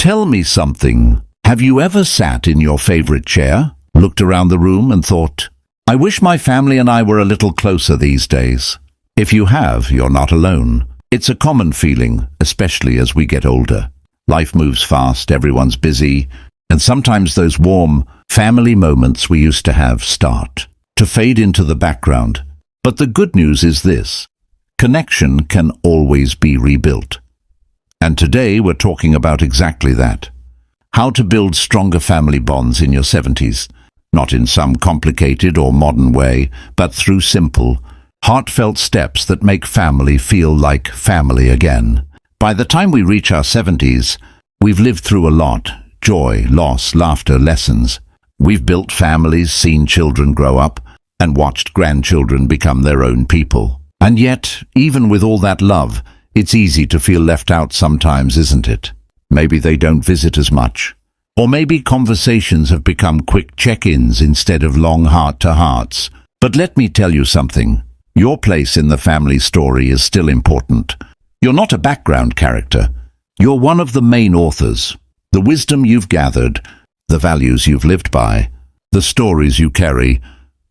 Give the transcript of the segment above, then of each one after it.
Tell me something. Have you ever sat in your favorite chair, looked around the room and thought, I wish my family and I were a little closer these days? If you have, you're not alone. It's a common feeling, especially as we get older. Life moves fast, everyone's busy, and sometimes those warm family moments we used to have start to fade into the background. But the good news is this: connection can always be rebuilt. And today we're talking about exactly that. How to build stronger family bonds in your 70s, not in some complicated or modern way, but through simple, heartfelt steps that make family feel like family again. By the time we reach our 70s, we've lived through a lot: joy, loss, laughter, lessons. We've built families, seen children grow up, and watched grandchildren become their own people. And yet, even with all that love, it's easy to feel left out sometimes, isn't it? Maybe they don't visit as much. Or maybe conversations have become quick check-ins instead of long heart-to-hearts. But let me tell you something. Your place in the family story is still important. You're not a background character. You're one of the main authors. The wisdom you've gathered, the values you've lived by, the stories you carry,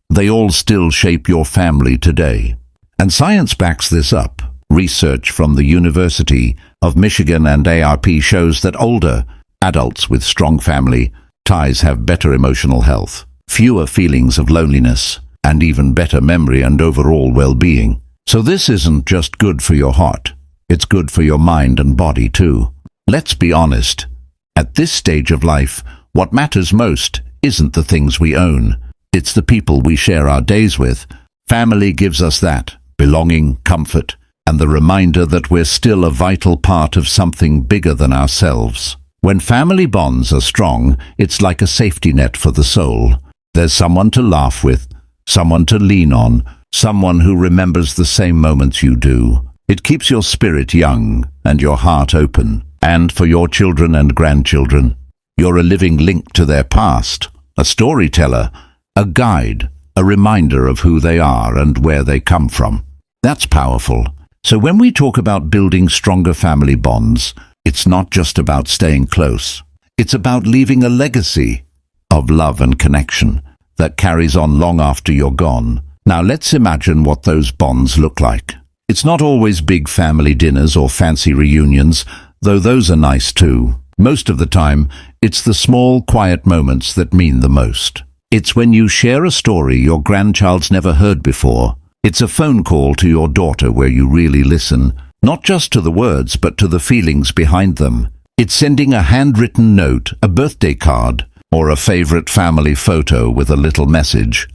they all still shape your family today. And science backs this up. Research from the University of Michigan and ARP shows that older adults with strong family ties have better emotional health, fewer feelings of loneliness, and even better memory and overall well-being. So this isn't just good for your heart, it's good for your mind and body too. Let's be honest. At this stage of life, what matters most isn't the things we own. It's the people we share our days with. Family gives us that: belonging, comfort, and the reminder that we're still a vital part of something bigger than ourselves. When family bonds are strong, it's like a safety net for the soul. There's someone to laugh with, someone to lean on, someone who remembers the same moments you do. It keeps your spirit young and your heart open. And for your children and grandchildren, you're a living link to their past, a storyteller, a guide, a reminder of who they are and where they come from. That's powerful. So when we talk about building stronger family bonds, it's not just about staying close. It's about leaving a legacy of love and connection that carries on long after you're gone. Now let's imagine what those bonds look like. It's not always big family dinners or fancy reunions, though those are nice too. Most of the time, it's the small, quiet moments that mean the most. It's when you share a story your grandchild's never heard before. It's a phone call to your daughter where you really listen, not just to the words but to the feelings behind them. It's sending a handwritten note, a birthday card, or a favorite family photo with a little message.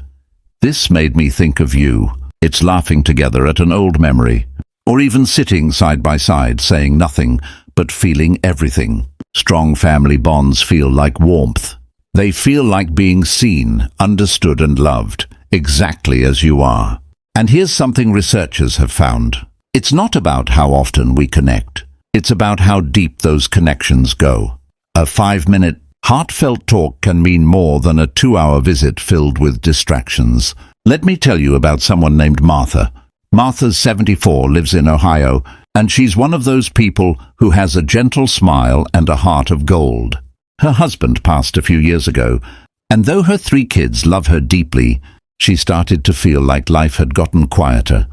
This made me think of you. It's laughing together at an old memory, or even sitting side by side saying nothing but feeling everything. Strong family bonds feel like warmth. They feel like being seen, understood and loved, exactly as you are. And here's something researchers have found. It's not about how often we connect. It's about how deep those connections go. A 5-minute heartfelt talk can mean more than a 2-hour visit filled with distractions. Let me tell you about someone named Martha. Martha's 74, lives in Ohio, and she's one of those people who has a gentle smile and a heart of gold. Her husband passed a few years ago, and though her 3 kids love her deeply, she started to feel like life had gotten quieter,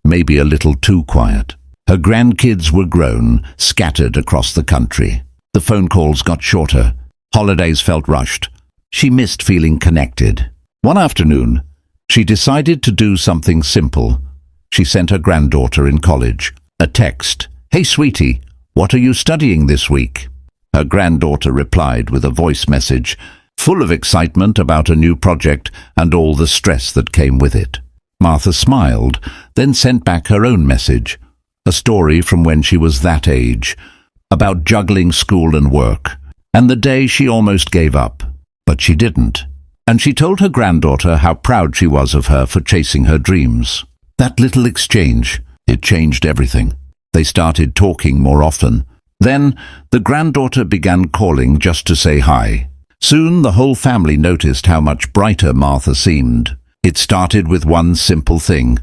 maybe a little too quiet. Her grandkids were grown, scattered across the country. The phone calls got shorter. Holidays felt rushed. She missed feeling connected. One afternoon, she decided to do something simple. She sent her granddaughter in college a text. "Hey sweetie, what are you studying this week?" Her granddaughter replied with a voice message, full of excitement about a new project and all the stress that came with it. Martha smiled, then sent back her own message, a story from when she was that age, about juggling school and work, and the day she almost gave up. But she didn't. And she told her granddaughter how proud she was of her for chasing her dreams. That little exchange, it changed everything. They started talking more often. Then the granddaughter began calling just to say hi. Soon the whole family noticed how much brighter Martha seemed. It started with one simple thing: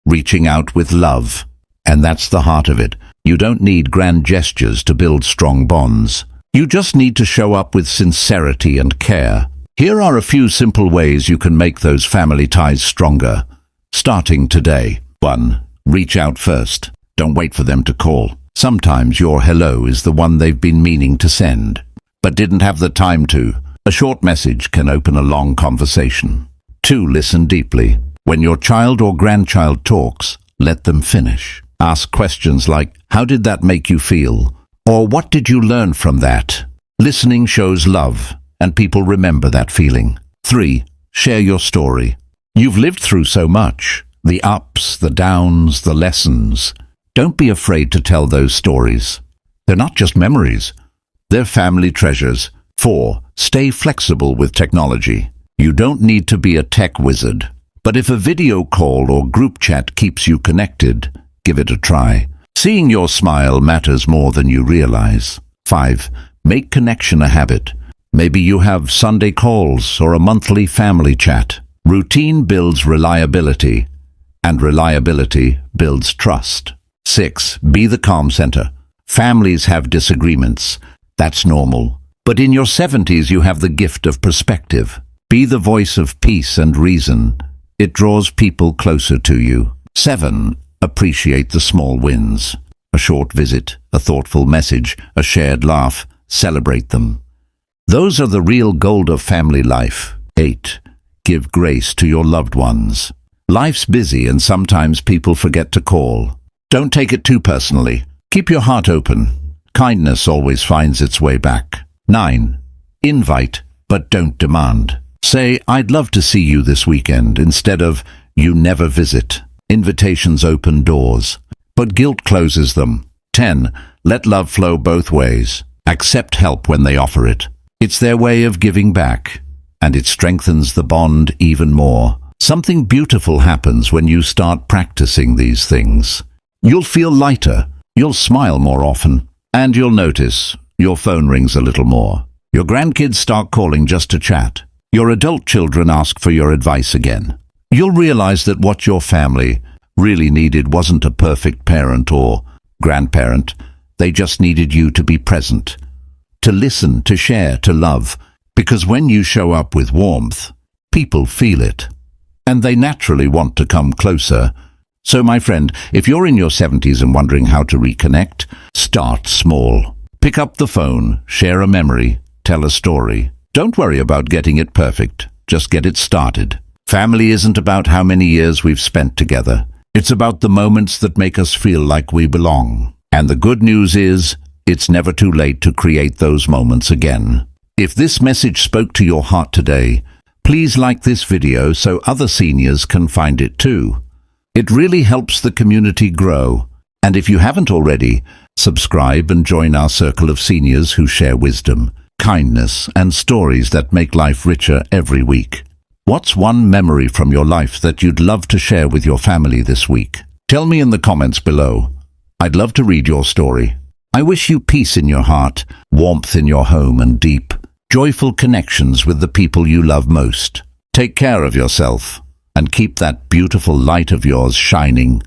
reaching out with love. And that's the heart of it. You don't need grand gestures to build strong bonds. You just need to show up with sincerity and care. Here are a few simple ways you can make those family ties stronger, starting today. 1. Reach out first. Don't wait for them to call. Sometimes your hello is the one they've been meaning to send, but didn't have the time to. A short message can open a long conversation. 2. Listen deeply. When your child or grandchild talks, let them finish. Ask questions like, how did that make you feel? Or what did you learn from that? Listening shows love, and people remember that feeling. 3. Share your story. You've lived through so much. The ups, the downs, the lessons. Don't be afraid to tell those stories. They're not just memories. They're family treasures. 4. Stay flexible with technology. You don't need to be a tech wizard. But if a video call or group chat keeps you connected, give it a try. Seeing your smile matters more than you realize. 5. Make connection a habit. Maybe you have Sunday calls or a monthly family chat. Routine builds reliability, and reliability builds trust. 6. Be the calm center. Families have disagreements. That's normal. But in your 70s, you have the gift of perspective. Be the voice of peace and reason. It draws people closer to you. 7. Appreciate the small wins. A short visit, a thoughtful message, a shared laugh. Celebrate them. Those are the real gold of family life. 8. Give grace to your loved ones. Life's busy and sometimes people forget to call. Don't take it too personally. Keep your heart open. Kindness always finds its way back. 9. Invite, but don't demand. Say, I'd love to see you this weekend, instead of, you never visit. Invitations open doors, but guilt closes them. 10. Let love flow both ways. Accept help when they offer it. It's their way of giving back, and it strengthens the bond even more. Something beautiful happens when you start practicing these things. You'll feel lighter, you'll smile more often, and you'll notice your phone rings a little more. Your grandkids start calling just to chat. Your adult children ask for your advice again. You'll realize that what your family really needed wasn't a perfect parent or grandparent. They just needed you to be present, to listen, to share, to love. Because when you show up with warmth, people feel it, and they naturally want to come closer. So my friend, if you're in your 70s and wondering how to reconnect, start small. Pick up the phone, share a memory, tell a story. Don't worry about getting it perfect. Just get it started. Family isn't about how many years we've spent together. It's about the moments that make us feel like we belong. And the good news is, it's never too late to create those moments again. If this message spoke to your heart today, please like this video so other seniors can find it too. It really helps the community grow. And if you haven't already, subscribe and join our circle of seniors who share wisdom, kindness, and stories that make life richer every week. What's one memory from your life that you'd love to share with your family this week? Tell me in the comments below. I'd love to read your story. I wish you peace in your heart, warmth in your home, and deep, joyful connections with the people you love most. Take care of yourself and keep that beautiful light of yours shining